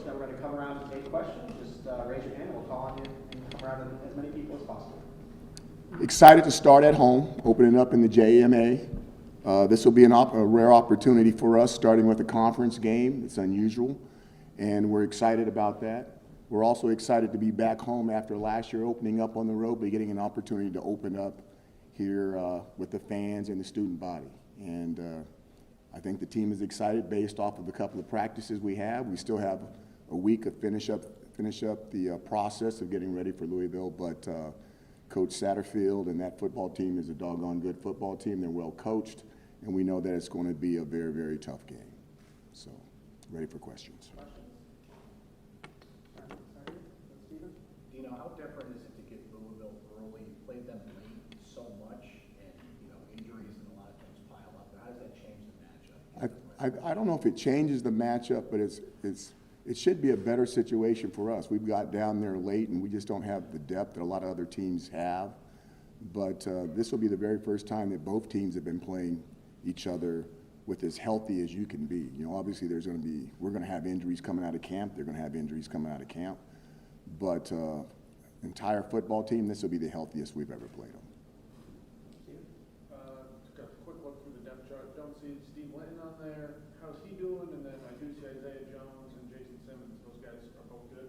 Coach. Now we're going to come around and take questions. Just raise your hand and we'll call on you and come around to as many people as possible. Excited to start at home, opening up in the JMA. This will be a rare opportunity for us, starting with a conference game. It's unusual, and we're excited about that. We're also excited to be back home after last year opening up on the road, but getting an opportunity to open up here with the fans and the student body. And I think the team is excited based off of a couple of practices we have. We still have a week of finish up the process of getting ready for Louisville, but Coach Satterfield and that football team is a doggone good football team. They're well coached, and we know that it's going to be a very, very tough game. So, ready for questions. Dino, how different is it to get Louisville early? You played them late so much, and injuries and a lot of things pile up. How does that change the matchup? I don't know if it changes the matchup, but it should be a better situation for us. We've got down there late, and we just don't have the depth that a lot of other teams have. But this will be the very first time that both teams have been playing each other with as healthy as you can be. Obviously we're going to have injuries coming out of camp. They're going to have injuries coming out of camp. But entire football team, this will be the healthiest we've ever played them. Got a quick look through the depth chart. Don't see Steve Linton on there. How's he doing? And then I do see Isaiah Jones and Jason Simmons. Those guys are both good.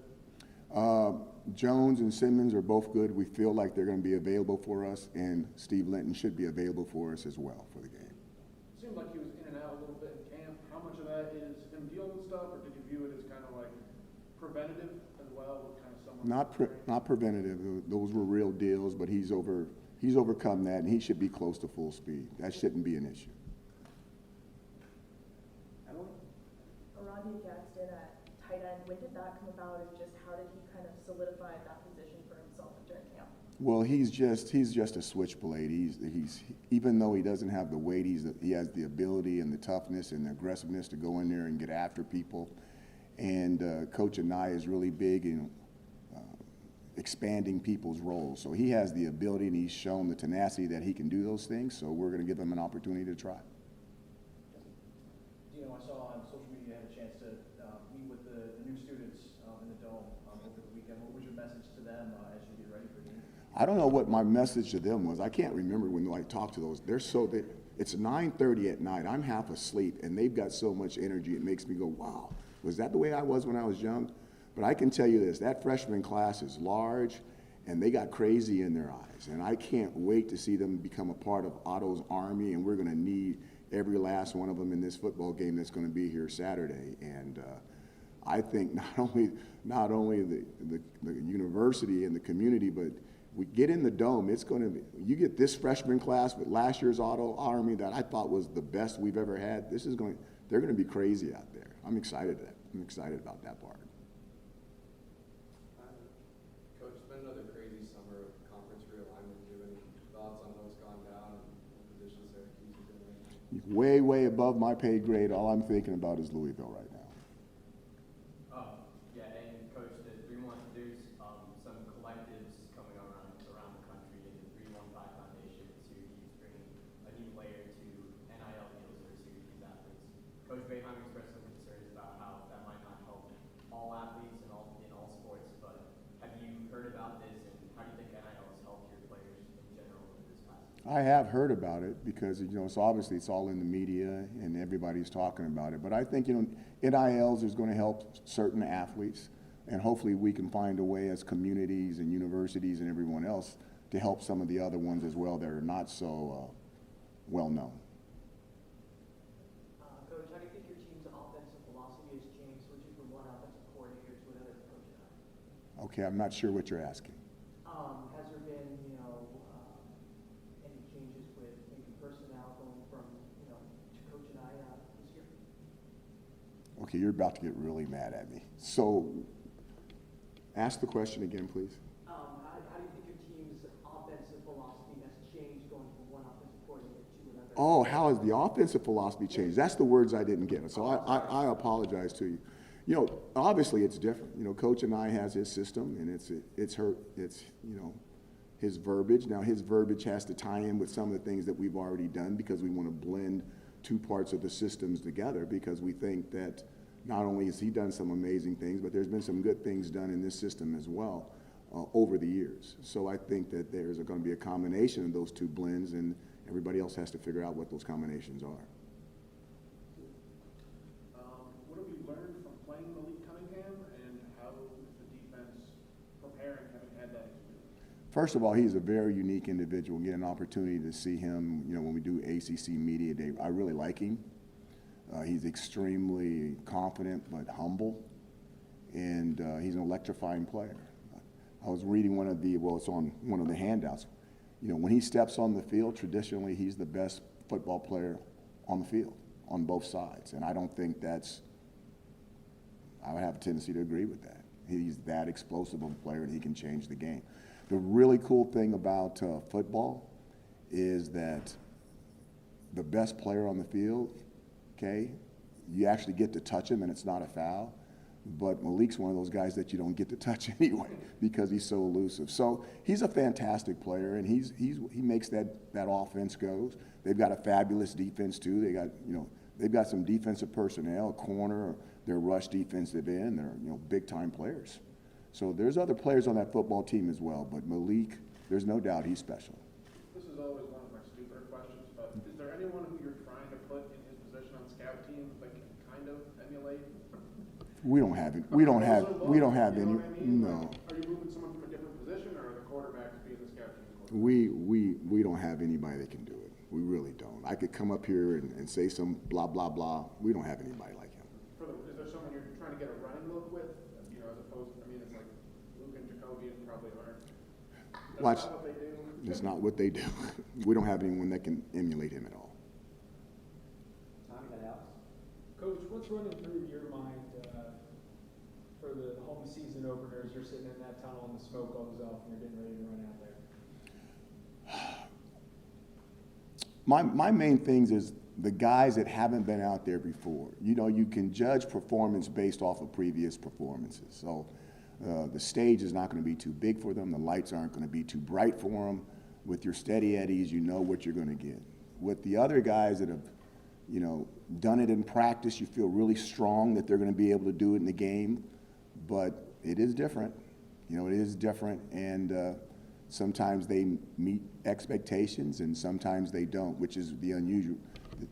Jones and Simmons are both good. We feel like they're going to be available for us, and Steve Linton should be available for us as well for the game. Seemed like he was in and out a little bit in camp. How much of that is him dealing with stuff, or did you view it as kind of like preventative as well, with kind of someone? Not preventative. Those were real deals, but he's overcome that, and he should be close to full speed. That shouldn't be an issue. Rodney Gadsden at tight end, when did that come about, and just how did he kind of solidify that position for himself during camp? Well, he's just a switchblade. He's even though he doesn't have the weight, he has the ability and the toughness and the aggressiveness to go in there and get after people. And Coach Anaya is really big in expanding people's roles. So he has the ability, and he's shown the tenacity that he can do those things. So we're going to give him an opportunity to try. Dino, I saw on social media you had a chance to meet with the new students in the Dome over the weekend. What was your message to them as you get ready for the game? I don't know what my message to them was. I can't remember when I talked to those. It's 9:30 at night. I'm half asleep, and they've got so much energy. It makes me go, wow, was that the way I was when I was young? But I can tell you this, that freshman class is large, and they got crazy in their eyes. And I can't wait to see them become a part of Otto's Army, and we're going to need every last one of them in this football game that's going to be here Saturday. And I think not only the university and the community, but we get in the Dome, it's going to be, you get this freshman class with last year's Otto Army that I thought was the best we've ever had. They're going to be crazy out there. I'm excited about that part. Coach, it's been another crazy summer of conference realignment. Do you have any thoughts on what's gone down and the position Syracuse is in right now? Way, way above my pay grade. All I'm thinking about is Louisville right now. Yeah, and Coach, there's some collectives coming around the country, and the 315 Foundation in Syracuse bringing a new layer to NIL deals for Syracuse athletes. Coach Boeheim expressed some concerns about how that might not help all athletes in all sports, but have you heard about this, and how do you think NIL has helped your players in general in this class? I have heard about it because, it's obviously it's all in the media and everybody's talking about it. But I think, NILs is going to help certain athletes, and hopefully we can find a way as communities and universities and everyone else to help some of the other ones as well that are not so well known. Coach, how do you think your team's offensive philosophy has changed, switching from one offensive coordinator to another coach? Okay, I'm not sure what you're asking. Has there been, any changes with maybe personnel going from, to Coach and I this year? Okay, you're about to get really mad at me. So, ask the question again, please. How do you think your team's offensive philosophy has changed going from one offensive coordinator to another? Oh, how has the offensive philosophy changed? That's the words I didn't get. So I apologize to you. Obviously it's different. Coach and I has his system, and it's his verbiage. Now his verbiage has to tie in with some of the things that we've already done because we want to blend two parts of the systems together because we think that not only has he done some amazing things, but there's been some good things done in this system as well over the years. So I think that there's going to be a combination of those two blends, and everybody else has to figure out what those combinations are. What have you learned from playing Malik Cunningham, and how is the defense preparing, having had that experience? First of all, he's a very unique individual. Get an opportunity to see him, when we do ACC Media Day. I really like him. He's extremely confident but humble, and he's an electrifying player. I was reading it's on one of the handouts. When he steps on the field, traditionally he's the best football player on the field, on both sides. And I don't think I would have a tendency to agree with that. He's that explosive of a player, and he can change the game. The really cool thing about football is that the best player on the field, okay, you actually get to touch him and it's not a foul. But Malik's one of those guys that you don't get to touch anyway because he's so elusive. So he's a fantastic player, and he makes that offense goes. They've got a fabulous defense too. They've got some defensive personnel, a corner, their rush defensive end. They're big time players. So there's other players on that football team as well. But Malik, there's no doubt he's special. This is always one of my stupider questions, but is there anyone who you're trying to put in his position on scout teams that can kind of emulate? We don't have it. We don't have any. You know what I mean? No. Are you moving someone from a different position, or are the quarterbacks being the scout team quarterback? We don't have anybody that can do it. We really don't. I could come up here and say some blah, blah, blah. We don't have anybody like him. Is there someone you're trying to get a running look with? As opposed to, it's like Luke and Jacoby probably aren't. That's not what they do. It's not what they do. We don't have anyone that can emulate him at all. Anybody else? Coach, what's running through your mind for the home season openers? You're sitting in that tunnel and the smoke goes off and you're getting ready to run out there. My main things is the guys that haven't been out there before. You can judge performance based off of previous performances. So the stage is not going to be too big for them. The lights aren't going to be too bright for them. With your steady eddies, you know what you're going to get. With the other guys that have, done it in practice, you feel really strong that they're going to be able to do it in the game. But it is different. It is different, and sometimes they meet expectations, and sometimes they don't, which is the unusual.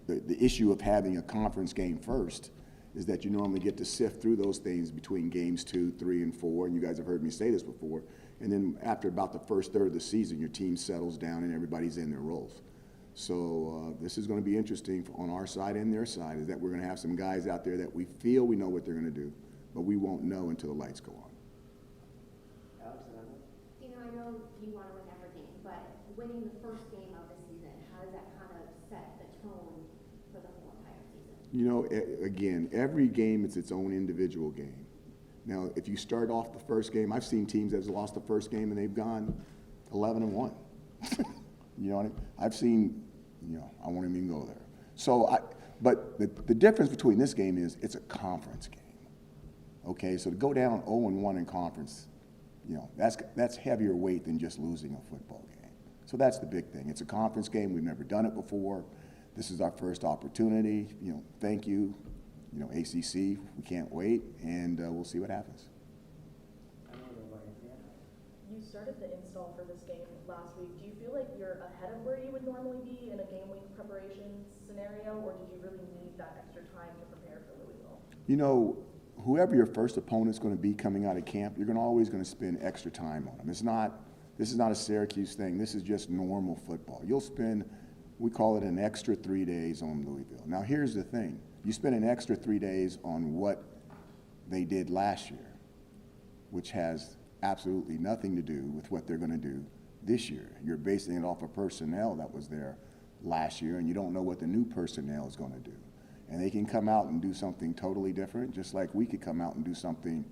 The issue of having a conference game first is that you normally get to sift through those things between games 2, 3, and 4, and you guys have heard me say this before. And then after about the first third of the season, your team settles down and everybody's in their roles. So this is going to be interesting on our side and their side, is that we're going to have some guys out there that we feel we know what they're going to do, but we won't know until the lights go on. Alex and Emma? Dino, I know you want to win every game, but winning the first game of the season, how does that kind of set the tone for the whole entire season? Again, every game is its own individual game. Now, if you start off the first game, I've seen teams that have lost the first game and they've gone 11-1. You know what I mean? I've seen, I won't even go there. So, but the difference between this game is it's a conference game. Okay, so to go down 0-1 in conference, that's heavier weight than just losing a football game. So that's the big thing. It's a conference game. We've never done it before. This is our first opportunity. Thank you. ACC, we can't wait, and we'll see what happens. You started the install for this game last week. Do you feel like you're ahead of where you would normally be in a game week preparation scenario, or did you really need that extra time to prepare for Louisville? Whoever your first opponent's going to be coming out of camp, you're always going to spend extra time on them. This is not a Syracuse thing. This is just normal football. You'll spend, we call it an extra 3 days on Louisville. Now here's the thing. You spend an extra 3 days on what they did last year, which has absolutely nothing to do with what they're going to do this year. You're basing it off of personnel that was there last year, and you don't know what the new personnel is going to do. And they can come out and do something totally different, just like we could come out and do something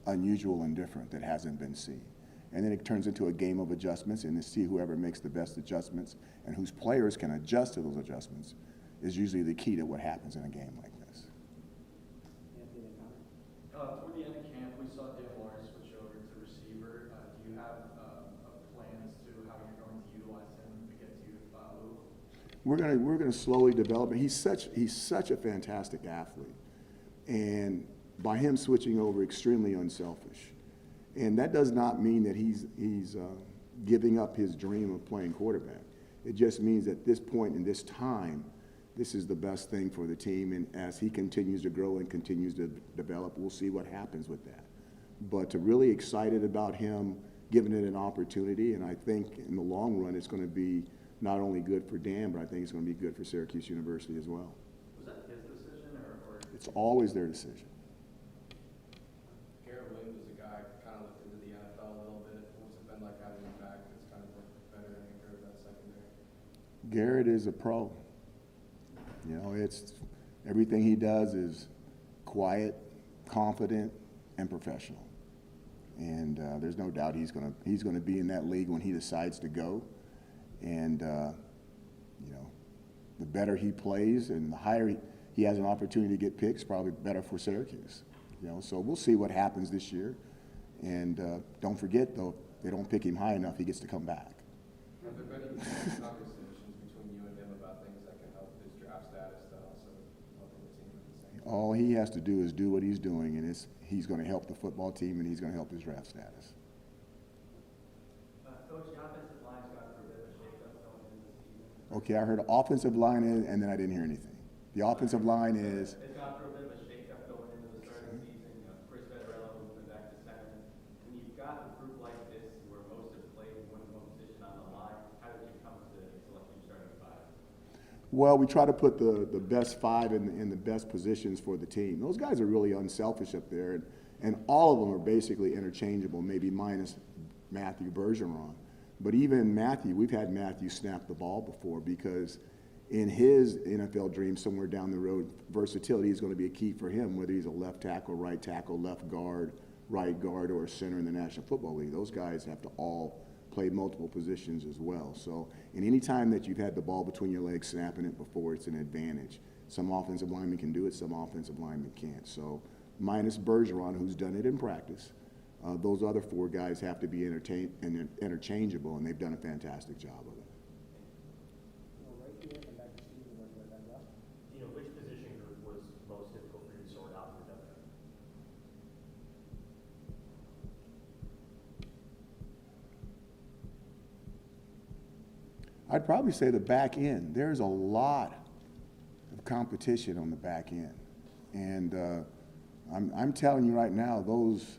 unusual and different that hasn't been seen. And then it turns into a game of adjustments, and to see whoever makes the best adjustments and whose players can adjust to those adjustments is usually the key to what happens in a game like this. Toward the end of camp, we saw Dale Lawrence switch over to receiver. Do you have a plan as to how you're going to utilize him to get to Louisville? We're gonna slowly develop it. He's such a fantastic athlete, and by him switching over, extremely unselfish. And that does not mean that he's giving up his dream of playing quarterback. It just means at this point in this time, this is the best thing for the team. And as he continues to grow and continues to develop, we'll see what happens with that. But really excited about him giving it an opportunity. And I think in the long run, it's going to be not only good for Dan, but I think it's going to be good for Syracuse University as well. Was that his decision or? It's always their decision. Garrett Williams is a guy kind of looked into the NFL a little bit. What's it been like having him back? It's kind of a better anchor of that secondary. Garrett is a pro. You know, it's everything he does is quiet, confident, and professional. And there's no doubt he's gonna be in that league when he decides to go. And you know, the better he plays and the higher he has an opportunity to get picks, probably better for Syracuse. You know, so we'll see what happens this year. And don't forget, though, if they don't pick him high enough, he gets to come back. Have there been any conversations between you and him about things that can help his draft status to also helping the team at the same time? All he has to do is do what he's doing, and he's going to help the football team, and he's going to help his draft status. Coach, the offensive line's got through a bit of a shakeup going into the season. Okay, I heard offensive line is, and then I didn't hear anything. The offensive line is, It's gone through a bit of a shakeup going into the start of the season. You know, Chris Vettorello moving back to center. When you've got a group like this where most have played one position on the line, how did you come to select your starting five? well, we try to put the best five in the best positions for the team. Those guys are really unselfish up there, and all of them are basically interchangeable, maybe minus Matthew Bergeron. But even Matthew, we've had Matthew snap the ball before because in his NFL dream somewhere down the road, versatility is going to be a key for him, whether he's a left tackle, left guard, right guard, or a center in the National Football League. Those guys have to all play multiple positions as well. So, and any time that you've had the ball between your legs snapping it before, it's an advantage. Some offensive linemen can do it, some offensive linemen can't. So, minus Bergeron, who's done it in practice, those other four guys have to be interchangeable, and they've done a fantastic job of it. You know, which position group was most difficult for you to sort out for depth chart? I'd probably say the back end. There's a lot of competition on the back end. And I'm telling you right now, those,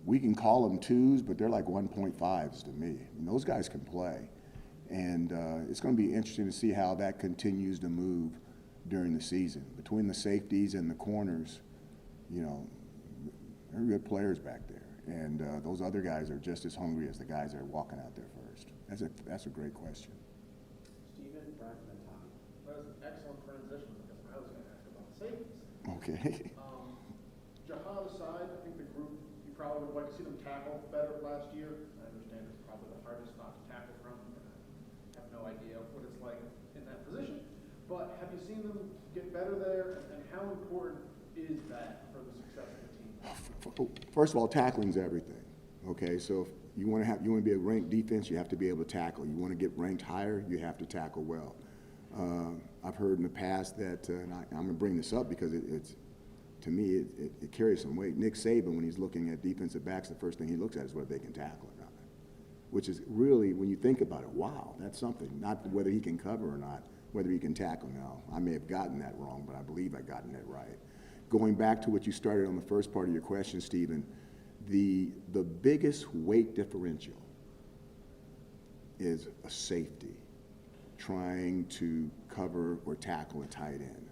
we can call them twos, but they're like 1.5s to me. And those guys can play. And it's going to be interesting to see how that continues to move during the season. Between the safeties and the corners, you know, they're good players back there. And those other guys are just as hungry as the guys that are walking out there first. That's a great question. Stephen, Brent, and Tommy. That was an excellent transition because I was going to ask about safeties. Okay. Jahad aside, I think the group, you probably would like to see them tackle better last year. I understand it's probably the hardest not to tackle from. I have no idea what it's like in that position. But have you seen them get better there, and how important is that for the success of the team? First of all, tackling's everything. Okay, so if you want to be a ranked defense, you have to be able to tackle. You want to get ranked higher, you have to tackle well. I've heard in the past that, and I'm going to bring this up because it's to me it carries some weight. Nick Saban, when he's looking at defensive backs, the first thing he looks at is whether they can tackle or not. Which is really, when you think about it, wow, that's something. Not whether he can cover or not, whether he can tackle. Now, I may have gotten that wrong, but I believe I gotten it right. Going back to what you started on the first part of your question, Stephen, the biggest weight differential is a safety trying to cover or tackle a tight end,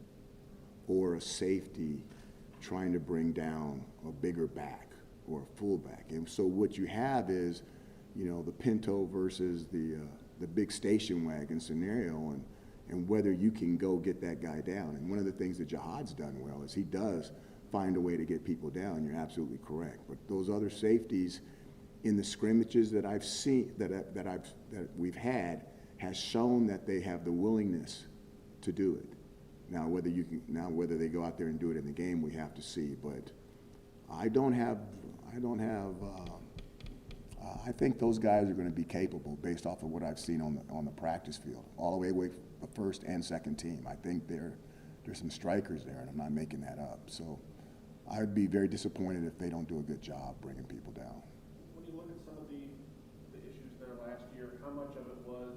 or a safety trying to bring down a bigger back or a fullback. And so what you have is, you know, the Pinto versus the big station wagon scenario, and whether you can go get that guy down. And one of the things that Jahad's done well is he does find a way to get people down. You're absolutely correct. But those other safeties in the scrimmages that I've seen, that we've had, has shown that they have the willingness to do it. Now, whether they go out there and do it in the game, we have to see. But I think those guys are going to be capable based off of what I've seen on the practice field, all the way with the first and second team. I think there's some strikers there, and I'm not making that up. So I'd be very disappointed if they don't do a good job bringing people down. When you look at some of the issues there last year, how much of it was,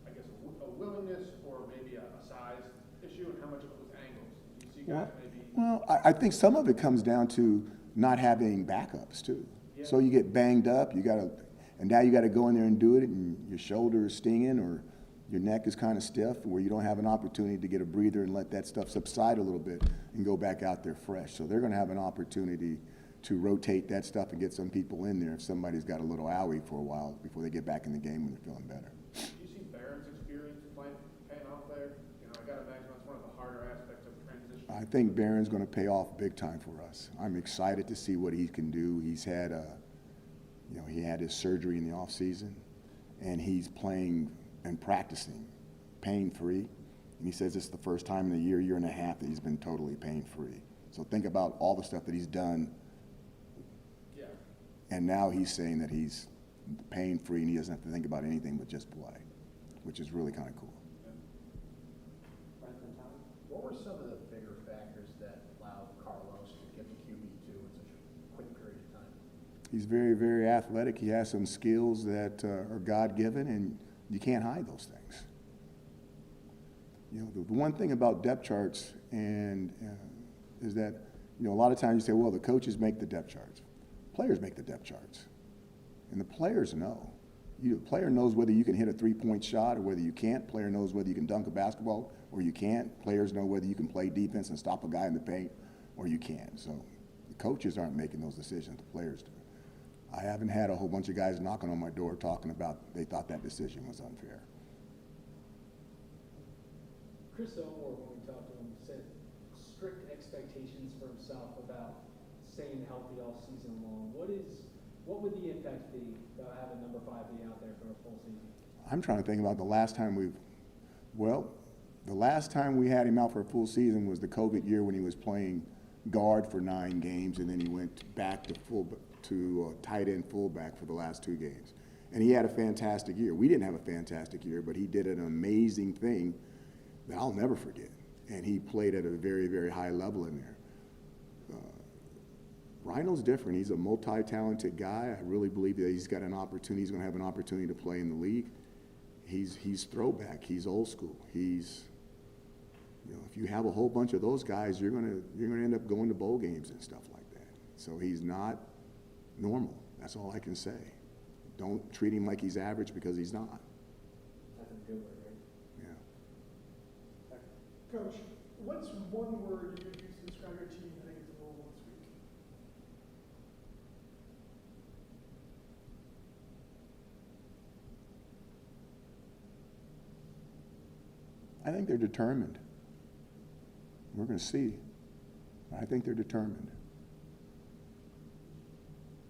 I guess, a willingness or maybe a size issue, and how much of it was angles? Do you see guys maybe? Well, I think some of it comes down to not having backups too. Yeah. So you get banged up, and now you gotta go in there and do it, and your shoulder is stinging, or your neck is kind of stiff, where you don't have an opportunity to get a breather and let that stuff subside a little bit and go back out there fresh. So they're gonna have an opportunity to rotate that stuff and get some people in there if somebody's got a little owie for a while before they get back in the game when they're feeling better. Do you see Barron's experience paying off there? You know, I gotta imagine that's one of the harder aspects of transition. I think Barron's going to pay off big time for us. I'm excited to see what he can do. He's had he had his surgery in the off season, and he's playing and practicing pain-free. And he says it's the first time in a year and a half that he's been totally pain-free. So think about all the stuff that he's done. Yeah. And now he's saying that he's pain-free and he doesn't have to think about anything but just play, which is really kind of cool. What were some of the bigger factors that allowed Carlos to get to QB2 in such a quick period of time? He's very, very athletic. He has some skills that are God-given, and you can't hide those things. You know, the one thing about depth charts is that, you know, a lot of times you say, well, the coaches make the depth charts. Players make the depth charts. And the players know. The player knows whether you can hit a three-point shot or whether you can't. Player knows whether you can dunk a basketball or you can't. Players know whether you can play defense and stop a guy in the paint or you can't. So the coaches aren't making those decisions. The players do. I haven't had a whole bunch of guys knocking on my door talking about they thought that decision was unfair. Chris Elmore, when we talked to him, said strict expectations for himself about staying healthy all season long. What would the impact be about having number 5 be out there for a full season? I'm trying to think about the last time we had him out for a full season was the COVID year when he was playing guard for 9 games, and then he went back to tight end fullback for the last 2 games. And he had a fantastic year. We didn't have a fantastic year, but he did an amazing thing that I'll never forget. And he played at a very, very high level in there. Rhino's different. He's a multi-talented guy. I really believe that he's got an opportunity. He's going to have an opportunity to play in the league. He's throwback. He's old school. He's, you know, if you have a whole bunch of those guys, you're going to end up going to bowl games and stuff like that. So he's not normal. That's all I can say. Don't treat him like he's average, because he's not. That's a good word, right? Yeah. Coach, what's one word you would use to describe your team heading into Louisville this week? I think they're determined. We're going to see. I think they're determined.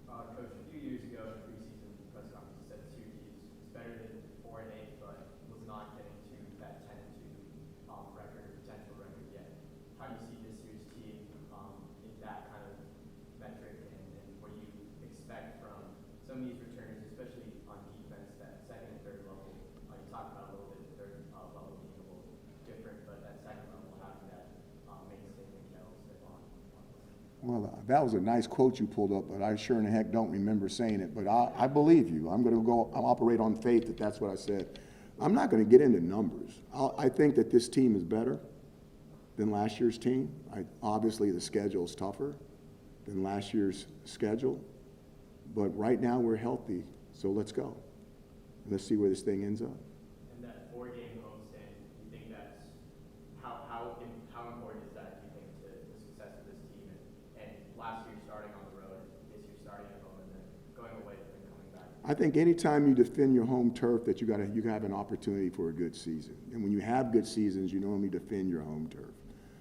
Coach, a few years ago in a preseason press conference, you said Syracuse is better than 4-8, but was not getting to that 10-2 record or potential record yet. How do you see this year's team in that kind of metric, and what do you expect from some of these returners, especially on defense, that second and third level? You talked about a little bit the third level being a little different, but that second level having that mainstay Miguel step on. Well, that was a nice quote you pulled up, but I sure in the heck don't remember saying it. But I believe you. I'll operate on faith that that's what I said. I'm not going to get into numbers. I think that this team is better than last year's team. Obviously, the schedule is tougher than last year's schedule. But right now, we're healthy, so let's go. Let's see where this thing ends up. And that 4-game homestand, you think that's how important is that, do you think, to the success of this team? And last year starting on the road, this year starting at home, and then going away and then coming back? I think anytime you defend your home turf, that you have an opportunity for a good season. And when you have good seasons, you normally defend your home turf.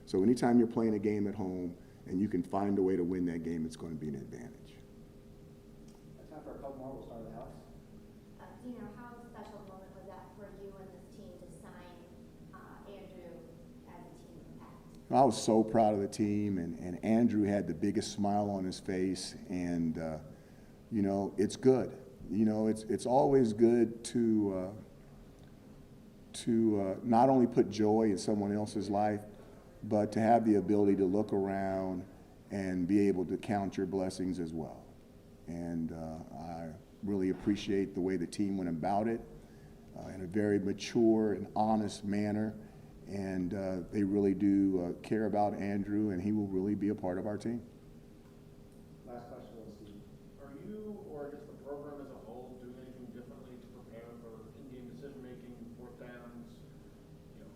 So anytime you're playing a game at home and you can find a way to win that game, it's going to be an advantage. Time for a couple more. We'll start with Alex. Dino, how special a moment was that for you and this team to sign Andrew as a team impact? I was so proud of the team, and Andrew had the biggest smile on his face, and you know, it's good. You know, it's always good to not only put joy in someone else's life, but to have the ability to look around and be able to count your blessings as well. And I really appreciate the way the team went about it in a very mature and honest manner. And they really do care about Andrew, and he will really be a part of our team. Last question, Steve. Are you, or I guess the program as a whole, doing anything differently to prepare for in-game decision-making, fourth downs,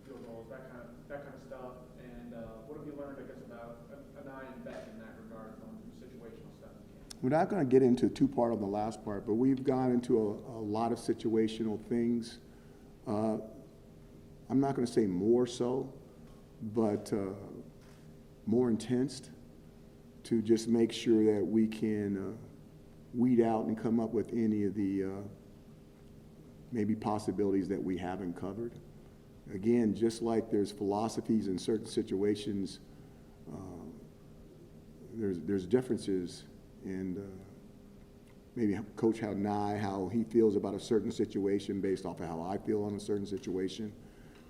field goals, that kind of stuff? And what have you learned, I guess, about an eye and bet in that regard from situational stuff? We're not going to get into two part of the last part, but we've gone into a lot of situational things. I'm not going to say more so, but more intense, to just make sure that we can weed out and come up with any of the maybe possibilities that we haven't covered. Again, just like there's philosophies in certain situations, there's differences in maybe Coach Nye, how he feels about a certain situation based off of how I feel on a certain situation.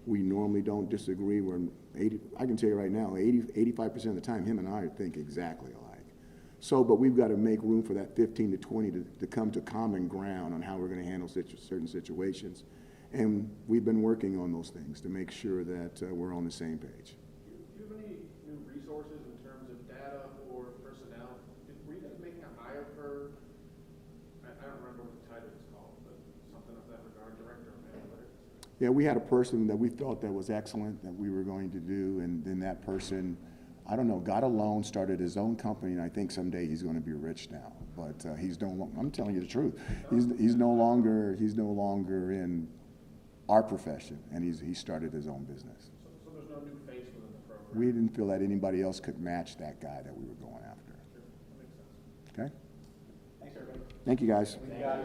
We normally don't disagree. I can tell you right now, 85% of the time, him and I think exactly alike. So, but we've got to make room for that 15 to 20 to come to common ground on how we're going to handle certain situations. And we've been working on those things to make sure that we're on the same page. Do you have any new resources in terms of data or personnel? Were you guys making a hire for, I don't remember what the title was called, but something of that regard, director of analytics? Yeah, we had a person that we thought that was excellent that we were going to do, and then that person, I don't know, got a loan, started his own company, and I think someday he's going to be rich now. But he's no longer, I'm telling you the truth, he's no longer in our profession, and he started his own business. So there's no new face within the program? We didn't feel that anybody else could match that guy that we were going after. Sure, that makes sense. Okay? Thanks, everybody. Thank you, guys. We got